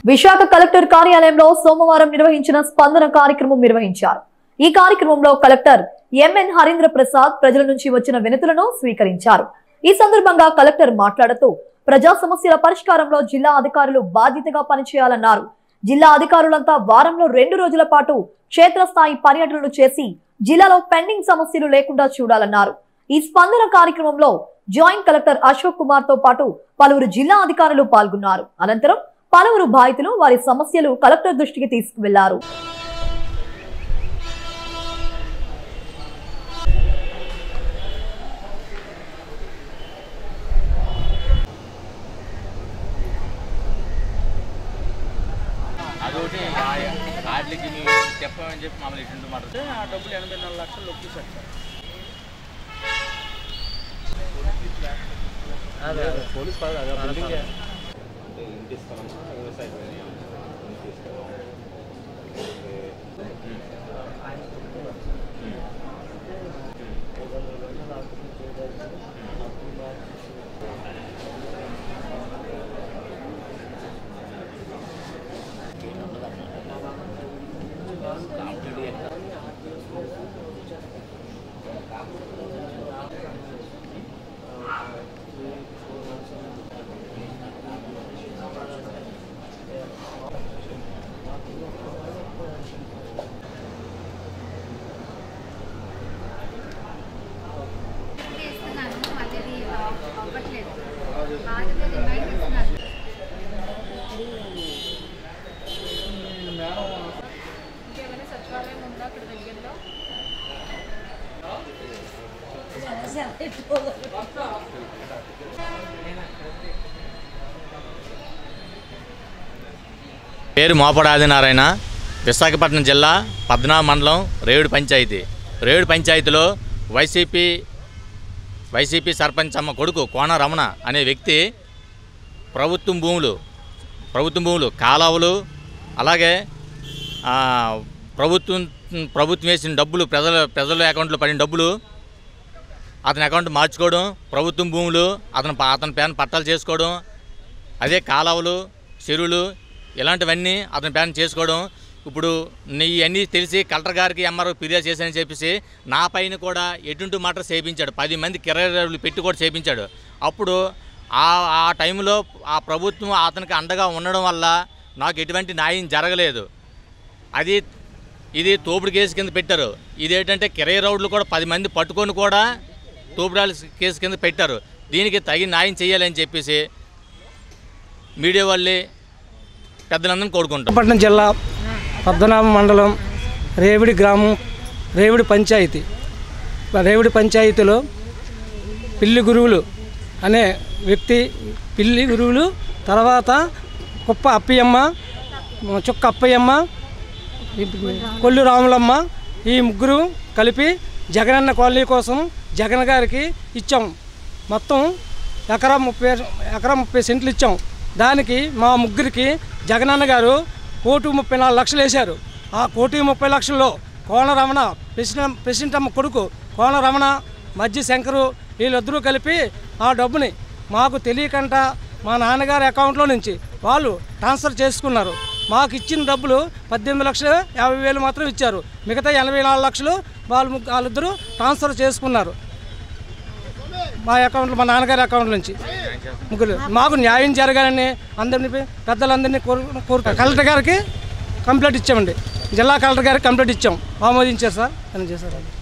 Visakha collector కార్యాలయంలో సోమవారం నిర్వహించిన స్పందన కార్యక్రమం నిర్వహించారు. ఈ కార్యక్రమంలో కలెక్టర్ ఎంఎన్ హరీంద్ర ప్రసాద్ ప్రజల నుంచి వచ్చిన వినతులను స్వీకరించారు. ఈ సందర్భంగా కలెక్టర్ మాట్లాడుతూ ప్రజా సమస్యల పరిష్కారంలో జిల్లా అధికారులు బాధ్యతగా పనిచేయాలన్నారు. జిల్లా అధికారులంతా వారంలో 2 రోజుల పాటు క్షేత్రస్థాయి పర్యటనలు చేసి జిల్లాలో పెండింగ్ సమస్యలు లేకుండా చూడాలన్నారు. ఈ స్పందన కార్యక్రమంలో జాయింట్ కలెక్టర్ అశోక్ కుమార్ తో పాటు పలువురు జిల్లా అధికారులు పాల్గొన్నారు. అనంతరం పలువురు బాధితులు వారి సమస్యలు కలెక్టర్ దృష్టికి తీసుకువెళ్లారు. అదొకటి వాటికి చెప్పమని చెప్పి మమ్మల్ని ఇటు మాట్లాడితే ఆ డబ్బులు 84 లక్షలు ఒప్పించారు సార్. పోలీస్ అంటే ఇంటి స్థలం వ్యవసాయ పేరు మోపడ ఆదినారాయణ, విశాఖపట్నం జిల్లా పద్మనాభ మండలం రేవుడి పంచాయతీ. రేవుడి పంచాయతీలో వైసీపీ సర్పంచ్ అమ్మ కొడుకు కోన రమణ అనే వ్యక్తి ప్రభుత్వం భూములు కాలువలు అలాగే ప్రభుత్వం వేసిన డబ్బులు ప్రజల అకౌంట్లో పడిన డబ్బులు అతని అకౌంట్ మార్చుకోవడం, ప్రభుత్వం భూములు అతని పేరున పట్టాలు చేసుకోవడం, అదే కాలువలు చెరువులు ఇలాంటివన్నీ అతని పేరున చేసుకోవడం. ఇప్పుడు ఇవన్నీ తెలిసి కలెక్టర్ గారికి ఎంఆర్ఓ ఫిర్యాదు చేశానని చెప్పేసి నా పైన కూడా ఎటువంటి మాటలు చేయించాడు. 10 మంది కిరాయిలు పెట్టి కూడా చేయించాడు. అప్పుడు ఆ టైంలో ఆ ప్రభుత్వం అతనికి అండగా ఉండడం వల్ల నాకు ఎటువంటి న్యాయం జరగలేదు. ఇది తోపుడు కేసు కింద పెట్టారు. ఇదేంటంటే కిరాయి రౌడ్లు కూడా 10 మంది పట్టుకొని కూడా తోపుడాల కేసు కింద పెట్టారు. దీనికి తగిన న్యాయం చేయాలని చెప్పేసి మీడియా వాళ్ళే పెద్దలందరినీ కోరుకుంటాం. విశాఖపట్నం జిల్లా పద్మనాభ మండలం రేవుడి గ్రామం రేవుడి పంచాయతీలో పిల్లి గురువులు అనే వ్యక్తి, పిల్లి గురువులు తర్వాత కుప్ప అప్పయ్యమ్మ, చుక్క అప్పయ్యమ్మ, కొల్లు రాములమ్మ, ఈ ముగ్గురు కలిపి జగనన్న కాలనీ కోసం జగన్ గారికి ఇచ్చాం. మొత్తం ఎకరా 30 సెంట్లు ఇచ్చాం. దానికి మా ముగ్గురికి జగనన్న గారు 1,34 లక్షలు వేశారు. ఆ 1,30 లక్షల్లో కోన రమణ ప్రెసిడెంట్ అమ్మ కొడుకు కోన రమణ, మధ్య శంకరు వీళ్ళిద్దరూ కలిపి ఆ డబ్బుని మాకు తెలియకుండా మా నాన్నగారి అకౌంట్లో నుంచి వాళ్ళు ట్రాన్స్ఫర్ చేసుకున్నారు. మాకు ఇచ్చిన డబ్బులు 18,50,000 మాత్రం ఇచ్చారు. మిగతా 84 లక్షలు వాళ్ళిద్దరూ ట్రాన్స్ఫర్ చేసుకున్నారు మా అకౌంట్లో, మా నాన్నగారి అకౌంట్ నుంచి. ముగ్గురు మాకు న్యాయం జరగాలని అందరినీ పెద్దలందరినీ కలెక్టర్ గారికి కంప్లైంట్ ఇచ్చామండి. జిల్లా కలెక్టర్ గారికి కంప్లైంట్ ఇచ్చాం. ఆమోదించారు సార్ అని చేశారు.